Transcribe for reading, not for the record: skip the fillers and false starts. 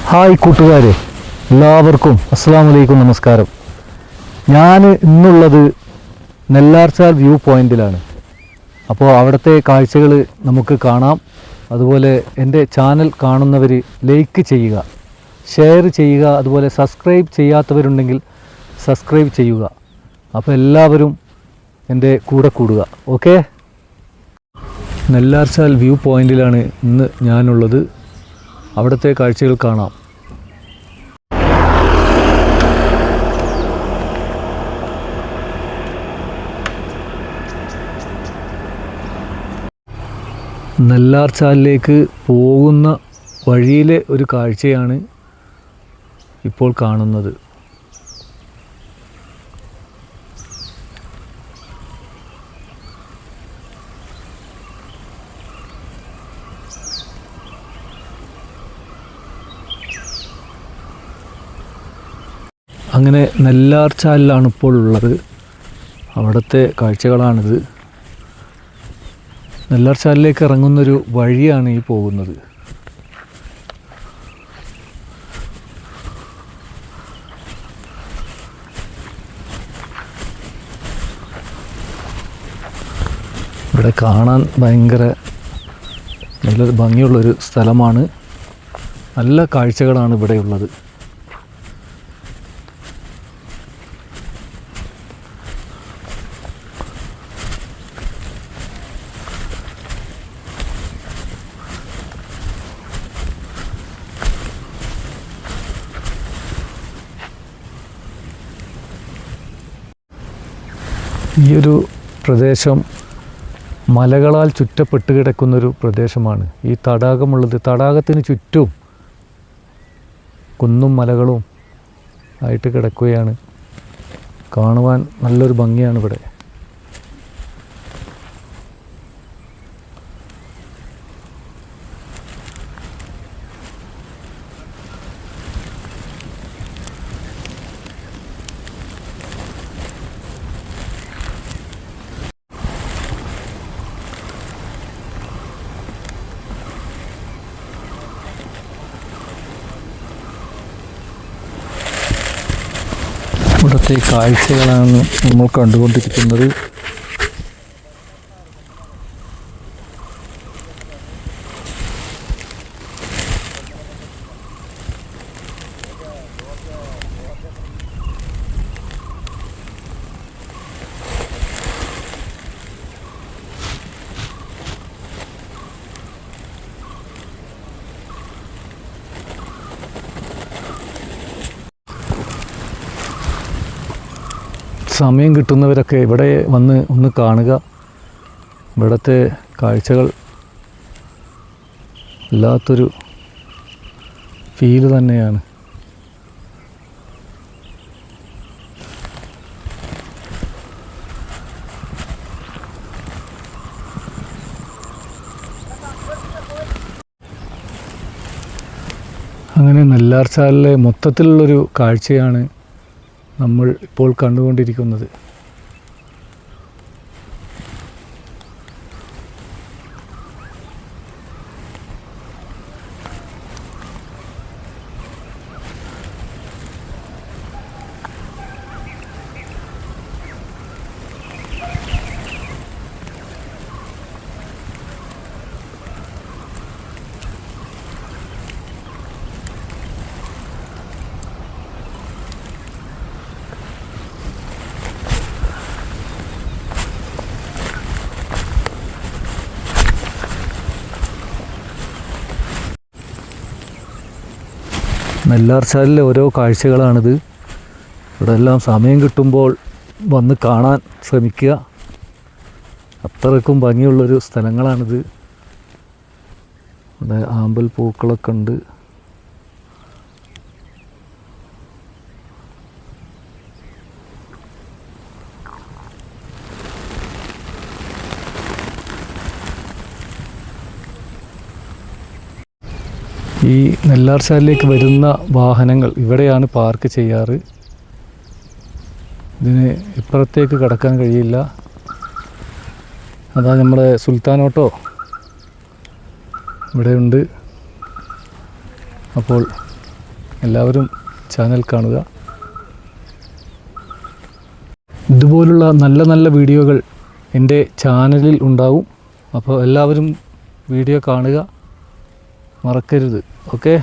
Hi കൂട്ടുകാരെ, എല്ലാവർക്കും അസ്സലാമു അലൈക്കും, നമസ്കാരം. ഞാൻ ഇന്നുള്ളത് നെല്ലാർച്ചാൽ വ്യൂ പോയിൻറ്റിലാണ്. അപ്പോൾ അവിടുത്തെ കാഴ്ചകൾ നമുക്ക് കാണാം. അതുപോലെ എൻ്റെ ചാനൽ കാണുന്നവർ ലൈക്ക് ചെയ്യുക, ഷെയർ ചെയ്യുക, അതുപോലെ സബ്സ്ക്രൈബ് ചെയ്യാത്തവരുണ്ടെങ്കിൽ സബ്സ്ക്രൈബ് ചെയ്യുക. അപ്പോൾ എല്ലാവരും എൻ്റെ കൂടെ കൂടുക. ഓക്കെ. നെല്ലാർച്ചാൽ വ്യൂ പോയിൻറ്റിലാണ് ഇന്ന് ഞാനുള്ളത്. അവിടുത്തെ കാഴ്ചകൾ കാണാം. നെല്ലാർച്ചാലിലേക്ക് പോകുന്ന വഴിയിലെ ഒരു കാഴ്ചയാണ് ഇപ്പോൾ കാണുന്നത്. അങ്ങനെ നെല്ലാർച്ചാലിലാണ് ഇപ്പോൾ ഉള്ളത്. അവിടുത്തെ കാഴ്ചകളാണിത്. നെല്ലാർച്ചാലിലേക്ക് ഇറങ്ങുന്നൊരു വഴിയാണ് ഈ പോകുന്നത്. ഇവിടെ കാണാൻ ഭയങ്കര നല്ലൊരു ഭംഗിയുള്ളൊരു സ്ഥലമാണ്. നല്ല കാഴ്ചകളാണ് ഇവിടെയുള്ളത്. ഈ ഒരു പ്രദേശം മലകളാൽ ചുറ്റപ്പെട്ട് കിടക്കുന്നൊരു പ്രദേശമാണ്. ഈ തടാകമുള്ളത്, തടാകത്തിന് ചുറ്റും കുന്നും മലകളും ആയിട്ട് കിടക്കുകയാണ്. കാണുവാൻ നല്ലൊരു ഭംഗിയാണ് ഇവിടെ. ഇവിടുത്തെ കാഴ്ചകളാണ് നമ്മൾ കണ്ടുകൊണ്ടിരിക്കുന്നത്. സമയം കിട്ടുന്നവരൊക്കെ ഇവിടെ വന്ന് ഒന്ന് കാണുക. ഇവിടുത്തെ കാഴ്ചകൾ വല്ലാത്തൊരു ഫീല് തന്നെയാണ്. അങ്ങനെ നെല്ലാർച്ചാലിലെ മൊത്തത്തിലുള്ളൊരു കാഴ്ചയാണ് നമ്മൾ ഇപ്പോൾ കണ്ടുകൊണ്ടിരിക്കുന്നത്. നെല്ലാർച്ചാലിലെ ഓരോ കാഴ്ചകളാണിത്. ഇവിടെ എല്ലാം സമയം കിട്ടുമ്പോൾ വന്ന് കാണാൻ ശ്രമിക്കുക. അത്രയ്ക്കും ഭംഗിയുള്ളൊരു സ്ഥലങ്ങളാണിത്. ഇവിടെ ആമ്പൽ പൂക്കളൊക്കെ ഉണ്ട്. ഈ നെല്ലാർച്ചാലിലേക്ക് വരുന്ന വാഹനങ്ങൾ ഇവിടെയാണ് പാർക്ക് ചെയ്യാറ്. ഇതിന് ഇപ്പുറത്തേക്ക് കടക്കാൻ കഴിയില്ല. അതാ നമ്മുടെ സുൽത്താൻ ഓട്ടോ ഇവിടെയുണ്ട്. അപ്പോൾ എല്ലാവരും ചാനൽ കാണുക. ഇതുപോലുള്ള നല്ല നല്ല വീഡിയോകൾ എൻ്റെ ചാനലിൽ ഉണ്ടാവും. അപ്പോൾ എല്ലാവരും വീഡിയോ കാണുക, മറക്കരുത്. ഓക്കെ.